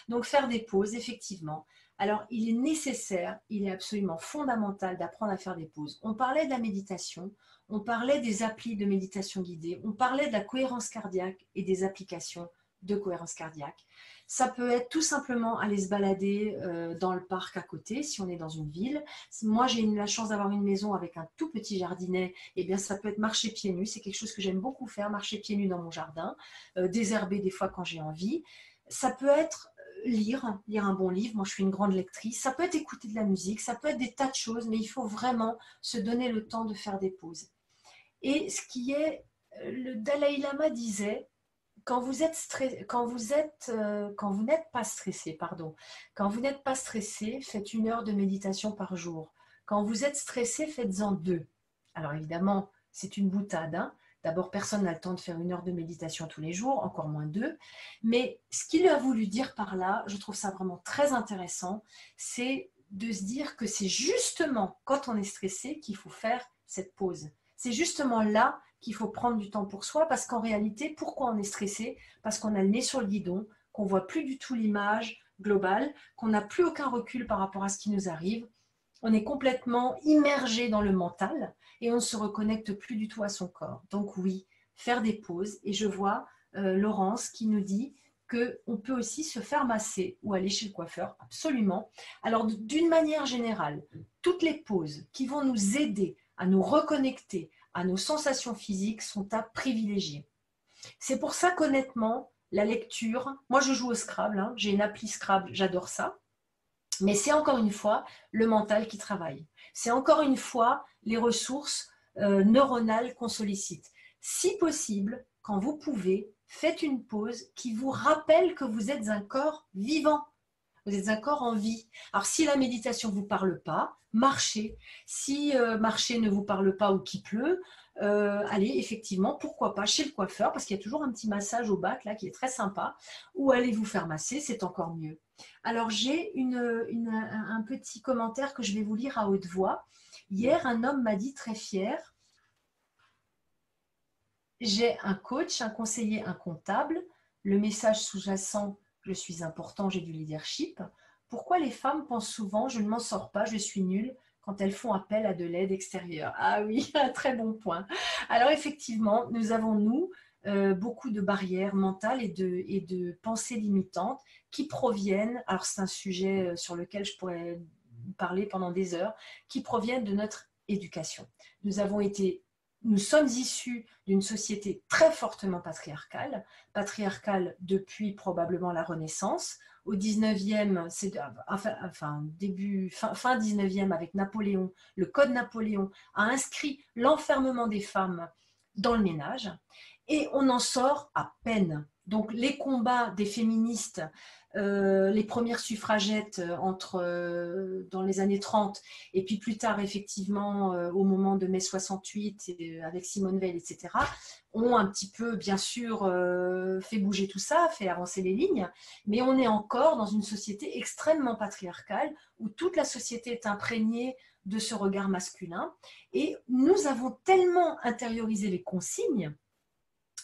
Donc, faire des pauses, effectivement. Alors, il est nécessaire, il est absolument fondamental d'apprendre à faire des pauses. On parlait de la méditation, on parlait des applis de méditation guidée, on parlait de la cohérence cardiaque et des applications de cohérence cardiaque. Ça peut être tout simplement aller se balader dans le parc à côté, si on est dans une ville. Moi, j'ai la chance d'avoir une maison avec un tout petit jardinet. Eh bien, ça peut être marcher pieds nus. C'est quelque chose que j'aime beaucoup faire, marcher pieds nus dans mon jardin, désherber des fois quand j'ai envie. Ça peut être lire un bon livre. Moi, je suis une grande lectrice. Ça peut être écouter de la musique. Ça peut être des tas de choses, mais il faut vraiment se donner le temps de faire des pauses. Et ce qui est, le Dalai Lama disait, quand vous n'êtes pas stressé, quand vous n'êtes pas stressé, faites 1 heure de méditation par jour. Quand vous êtes stressé, faites-en 2. Alors évidemment, c'est une boutade, hein. D'abord, personne n'a le temps de faire 1 heure de méditation tous les jours, encore moins 2. Mais ce qu'il a voulu dire par là, je trouve ça vraiment très intéressant, c'est de se dire que c'est justement quand on est stressé qu'il faut faire cette pause. C'est justement là qu'il faut prendre du temps pour soi parce qu'en réalité, pourquoi on est stressé? Parce qu'on a le nez sur le guidon, qu'on ne voit plus du tout l'image globale, qu'on n'a plus aucun recul par rapport à ce qui nous arrive. On est complètement immergé dans le mental et on ne se reconnecte plus du tout à son corps. Donc oui, faire des pauses. Et je vois Laurence qui nous dit qu'on peut aussi se faire masser ou aller chez le coiffeur, absolument. Alors d'une manière générale, toutes les pauses qui vont nous aider à nous reconnecter à nos sensations physiques sont à privilégier. C'est pour ça qu'honnêtement, la lecture, moi je joue au Scrabble, hein, j'ai une appli Scrabble, j'adore ça, mais c'est encore une fois le mental qui travaille. C'est encore une fois les ressources neuronales qu'on sollicite. Si possible, quand vous pouvez, faites une pause qui vous rappelle que vous êtes un corps vivant. Vous êtes un corps en vie. Alors, si la méditation ne vous parle pas, marchez. Si marcher ne vous parle pas ou qu'il pleut, allez, effectivement, pourquoi pas chez le coiffeur, parce qu'il y a toujours un petit massage au bac, là, qui est très sympa, ou allez vous faire masser, c'est encore mieux. Alors, j'ai un petit commentaire que je vais vous lire à haute voix. Hier, un homme m'a dit très fier, j'ai un coach, un conseiller, un comptable. Le message sous-jacent, je suis important, j'ai du leadership. Pourquoi les femmes pensent souvent, je ne m'en sors pas, je suis nulle, quand elles font appel à de l'aide extérieure? Ah oui, un très bon point. Alors effectivement, nous avons, nous, beaucoup de barrières mentales et de pensées limitantes qui proviennent, alors c'est un sujet sur lequel je pourrais parler pendant des heures, qui proviennent de notre éducation. Nous sommes issus d'une société très fortement patriarcale depuis probablement la Renaissance. Au 19e, fin 19e, avec Napoléon, le Code Napoléon a inscrit l'enfermement des femmes dans le ménage et on en sort à peine. Donc les combats des féministes, les premières suffragettes dans les années 30 et puis plus tard effectivement au moment de mai 68 avec Simone Veil, etc., ont un petit peu bien sûr fait bouger tout ça, fait avancer les lignes, mais on est encore dans une société extrêmement patriarcale où toute la société est imprégnée de ce regard masculin et nous avons tellement intériorisé les consignes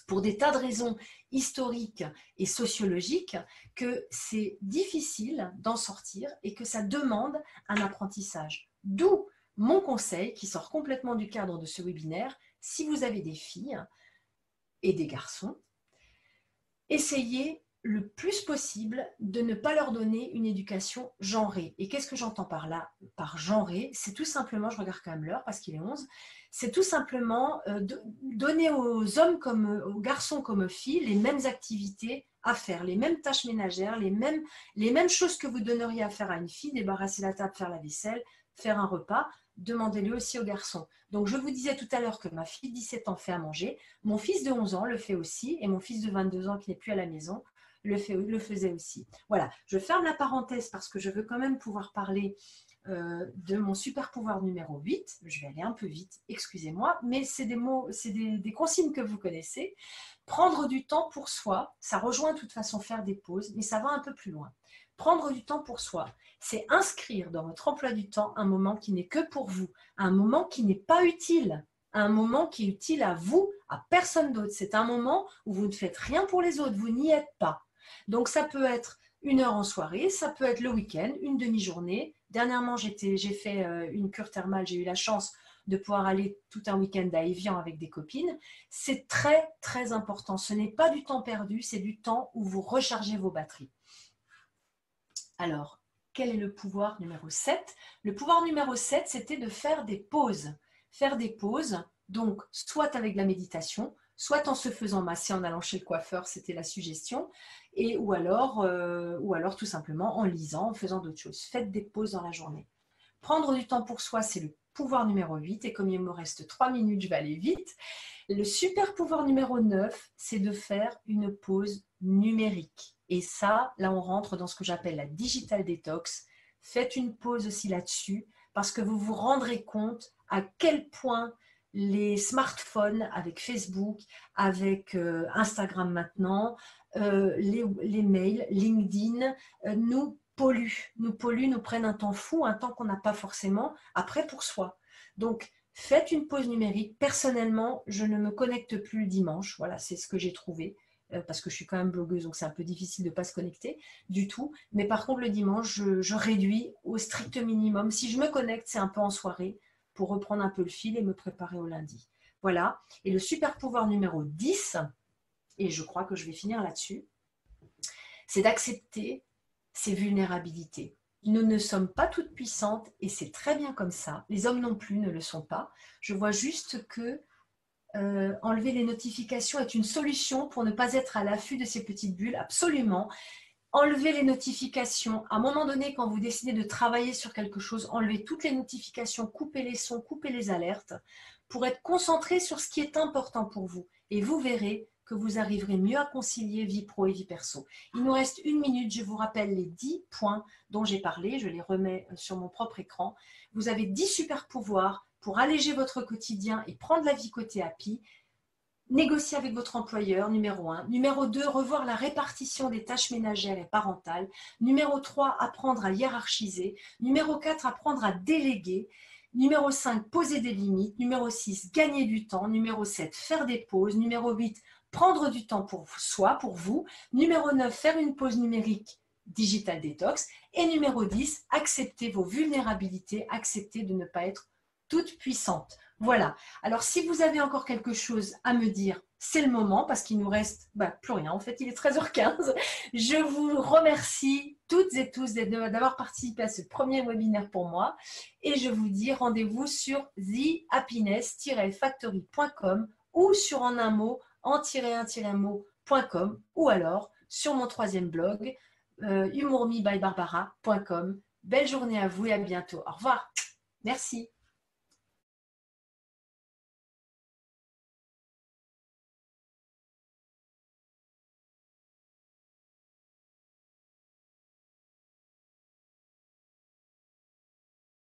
pour des tas de raisons historiques et sociologiques que c'est difficile d'en sortir et que ça demande un apprentissage. D'où mon conseil qui sort complètement du cadre de ce webinaire. Si vous avez des filles et des garçons, essayez le plus possible de ne pas leur donner une éducation genrée. Et qu'est-ce que j'entends par là, par genrée? C'est tout simplement, je regarde quand même l'heure parce qu'il est 11, c'est tout simplement donner aux hommes comme aux garçons comme aux filles les mêmes activités à faire, les mêmes tâches ménagères, les mêmes choses que vous donneriez à faire à une fille, débarrasser la table, faire la vaisselle, faire un repas, demandez-le aussi aux garçons. Donc je vous disais tout à l'heure que ma fille de 17 ans fait à manger, mon fils de 11 ans le fait aussi, et mon fils de 22 ans qui n'est plus à la maison le faisait aussi. Voilà, je ferme la parenthèse parce que je veux quand même pouvoir parler de mon super pouvoir numéro 8. Je vais aller un peu vite, excusez-moi, mais c'est des mots, c'est des consignes que vous connaissez. Prendre du temps pour soi, ça rejoint de toute façon faire des pauses, mais ça va un peu plus loin. Prendre du temps pour soi, c'est inscrire dans votre emploi du temps un moment qui n'est que pour vous, un moment qui n'est pas utile, un moment qui est utile à vous, à personne d'autre. C'est un moment où vous ne faites rien pour les autres, vous n'y êtes pas. Donc ça peut être 1 heure en soirée, ça peut être le week-end, une demi-journée. Dernièrement, j'ai fait une cure thermale, j'ai eu la chance de pouvoir aller tout un week-end à Évian avec des copines. C'est très, très important. Ce n'est pas du temps perdu, c'est du temps où vous rechargez vos batteries. Alors, quel est le pouvoir numéro 7? Le pouvoir numéro 7, c'était de faire des pauses. Faire des pauses, donc soit avec de la méditation, soit en se faisant masser en allant chez le coiffeur, c'était la suggestion, ou alors tout simplement en lisant, en faisant d'autres choses. Faites des pauses dans la journée. Prendre du temps pour soi, c'est le pouvoir numéro 8, et comme il me reste 3 minutes, je vais aller vite. Le super pouvoir numéro 9, c'est de faire une pause numérique. Et ça, là, on rentre dans ce que j'appelle la digital detox. Faites une pause aussi là-dessus, parce que vous vous rendrez compte à quel point les smartphones, avec Facebook, avec Instagram maintenant, les mails, LinkedIn, nous polluent, nous prennent un temps fou, un temps qu'on n'a pas forcément après pour soi. Donc, faites une pause numérique. Personnellement, je ne me connecte plus le dimanche. Voilà, c'est ce que j'ai trouvé. Parce que je suis quand même blogueuse, donc c'est un peu difficile de ne pas se connecter du tout. Mais par contre, le dimanche, je réduis au strict minimum. Si je me connecte, c'est un peu en soirée pour reprendre un peu le fil et me préparer au lundi. Voilà. Et le super pouvoir numéro 10, et je crois que je vais finir là-dessus, c'est d'accepter ses vulnérabilités. Nous ne sommes pas toutes puissantes et c'est très bien comme ça. Les hommes non plus ne le sont pas. Je vois juste que enlever les notifications est une solution pour ne pas être à l'affût de ces petites bulles, absolument. Enlevez les notifications. À un moment donné, quand vous décidez de travailler sur quelque chose, enlevez toutes les notifications, coupez les sons, coupez les alertes pour être concentré sur ce qui est important pour vous. Et vous verrez que vous arriverez mieux à concilier vie pro et vie perso. Il nous reste 1 minute, je vous rappelle les 10 points dont j'ai parlé, je les remets sur mon propre écran. Vous avez 10 super pouvoirs pour alléger votre quotidien et prendre la vie côté happy. Négocier avec votre employeur, numéro 1. Numéro 2, revoir la répartition des tâches ménagères et parentales. Numéro 3, apprendre à hiérarchiser. Numéro 4, apprendre à déléguer. Numéro 5, poser des limites. Numéro 6, gagner du temps. Numéro 7, faire des pauses. Numéro 8, prendre du temps pour soi, pour vous. Numéro 9, faire une pause numérique, digital détox. Et numéro 10, accepter vos vulnérabilités, accepter de ne pas être toute puissante. Voilà. Alors, si vous avez encore quelque chose à me dire, c'est le moment parce qu'il nous reste plus rien. En fait, il est 13h15. Je vous remercie toutes et tous d'avoir participé à ce premier webinaire pour moi. Et je vous dis rendez-vous sur thehappiness-factory.com ou sur en un mot, en-un-mot.com ou alors sur mon 3e blog, humorme by barbara.com. Belle journée à vous et à bientôt. Au revoir. Merci.